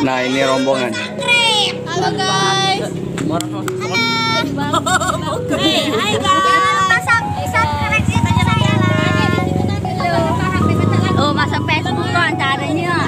Nah, ini rombongan. Halo guys. Hai guys. Oh, masuk Facebook kan caranya.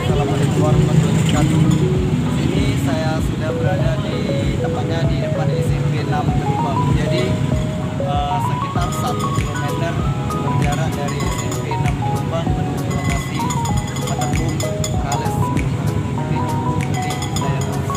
Assalamualaikum warahmatullahi wabarakatuh. Ini saya sudah berada di tepatnya di depan SMP 6 Ketubang. Jadi sekitar 1 km berjarak dari SMP 6 Ketubang menuju lokasi Waterboom Rales. Oke, nanti saya terus.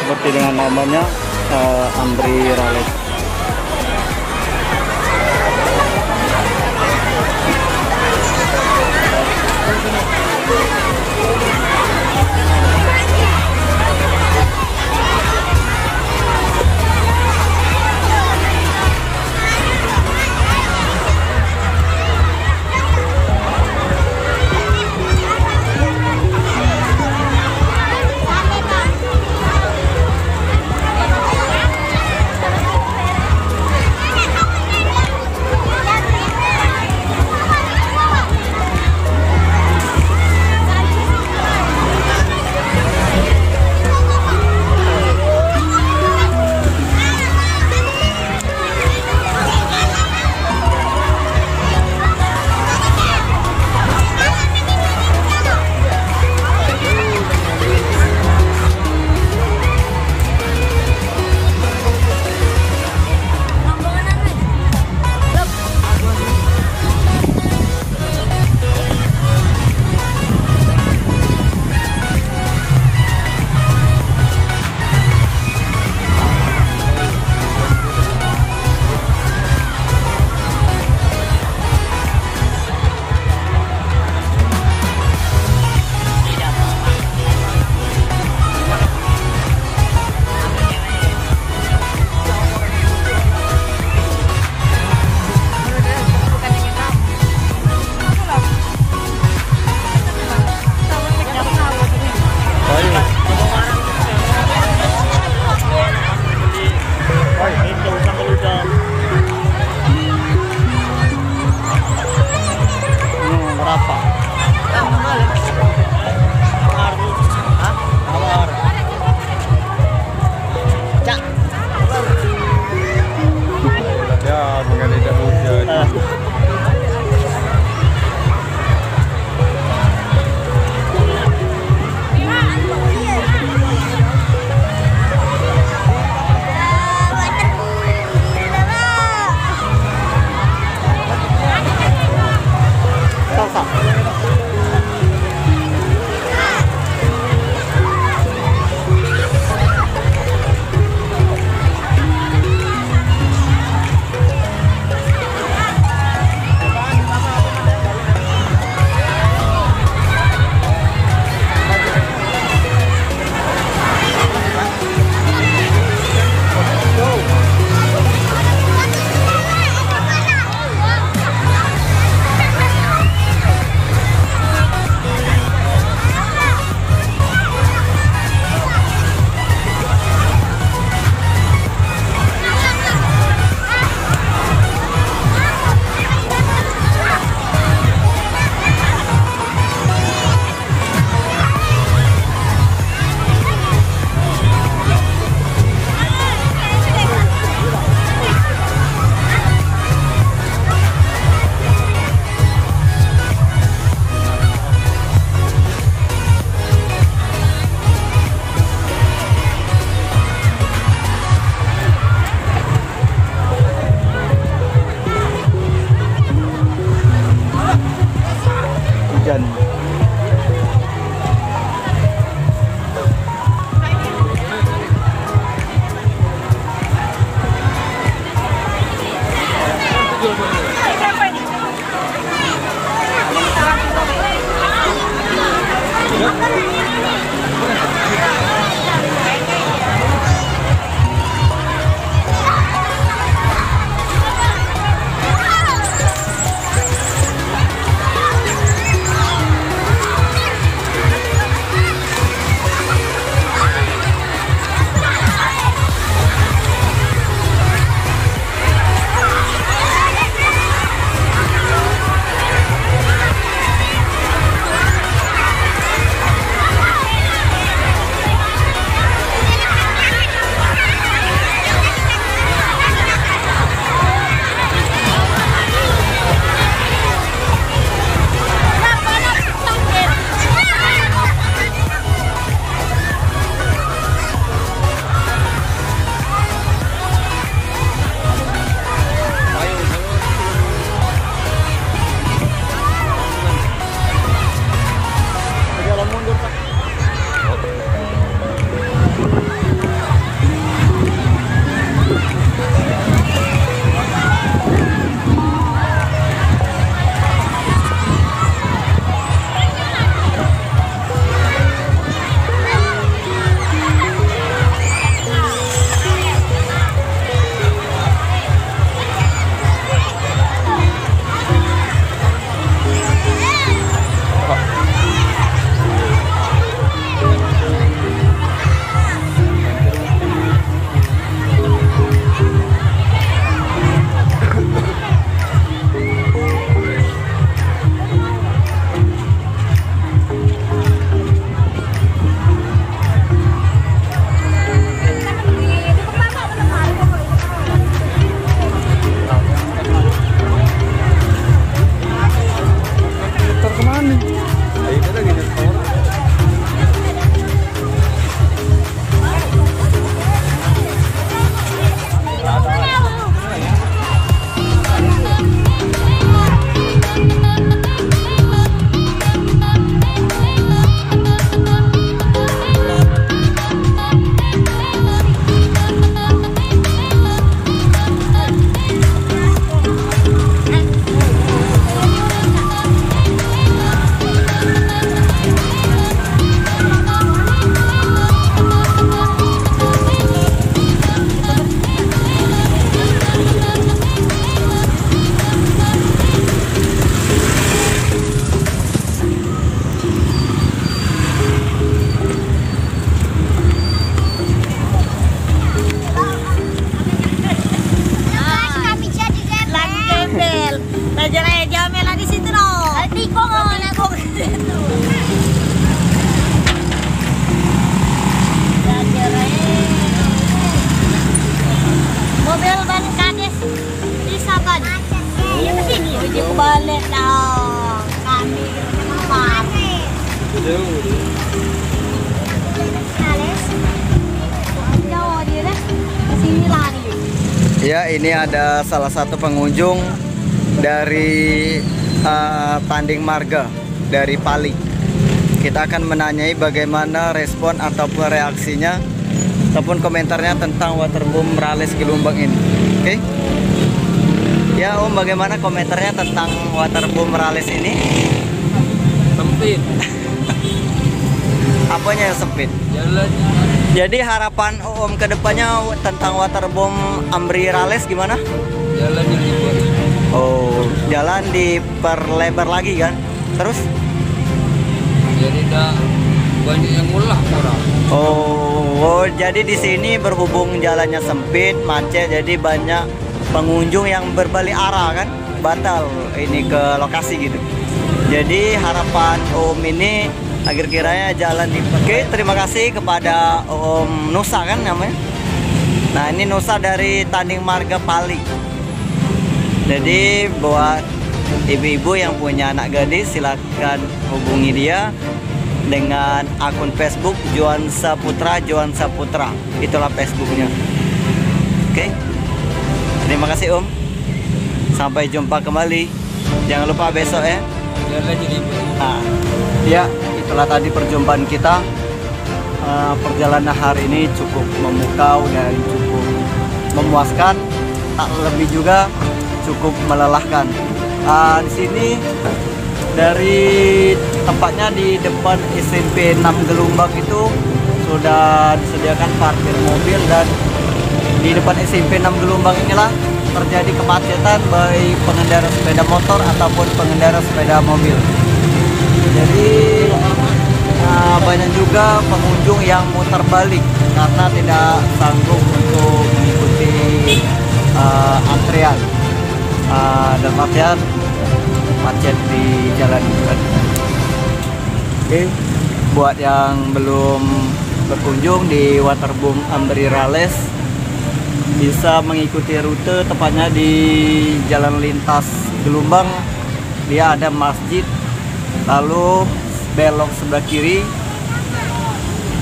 Seperti dengan namanya Amri Rales. Jauh dia deh. Sini lari. Ya, ini ada salah satu pengunjung dari Tanding Marga dari Pali. Kita akan menanyai bagaimana respon ataupun reaksinya ataupun komentarnya tentang waterboom Rales Gelombang ini. Oke? Ya Om, bagaimana komentarnya tentang waterboom Rales ini? Sempit. Apanya yang sempit? Jalannya. Jadi harapan Om kedepannya tentang waterboom Amri Rales gimana? Jalannya libur. Oh, jalan diperlebar lagi kan? Terus? Jadi dah banyak yang ngulah orang. Oh, jadi di sini berhubung jalannya sempit, macet, jadi banyak pengunjung yang berbalik arah kan? Batal ini ke lokasi gitu. Jadi harapan Om ini akhir kiranya jalan di. Oke, terima kasih kepada Om Nusa kan namanya. Nah, ini Nusa dari Tanding Marga Pali. Jadi buat ibu-ibu yang punya anak gadis silakan hubungi dia dengan akun Facebook Johan Saputra. Itulah Facebooknya. Oke. Terima kasih Om. Sampai jumpa kembali. Jangan lupa besok ya. Jalannya libur. Nah, ya itulah tadi perjumpaan kita. Perjalanan hari ini cukup memukau dan cukup memuaskan. Tak lebih juga cukup melelahkan. Di sini dari tempatnya di depan SMP 6 Gelombang itu sudah disediakan parkir mobil, dan di depan SMP 6 Gelombang inilah terjadi kemacetan baik pengendara sepeda motor ataupun pengendara sepeda mobil. Jadi banyak juga pengunjung yang muter balik karena tidak sanggup untuk mengikuti antrian. Dan macet di jalan itu kan. Oke, buat yang belum berkunjung di waterboom Amri Rales bisa mengikuti rute tepatnya di jalan lintas Gelombang. Dia ada masjid, lalu belok sebelah kiri,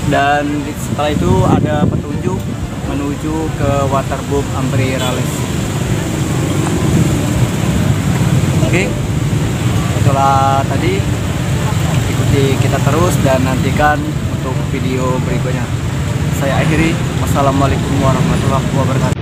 dan setelah itu ada petunjuk menuju ke waterboom Amri Rales. Oke, itulah tadi. Ikuti kita terus dan nantikan untuk video berikutnya. Saya akhiri. Wassalamualaikum warahmatullahi wabarakatuh.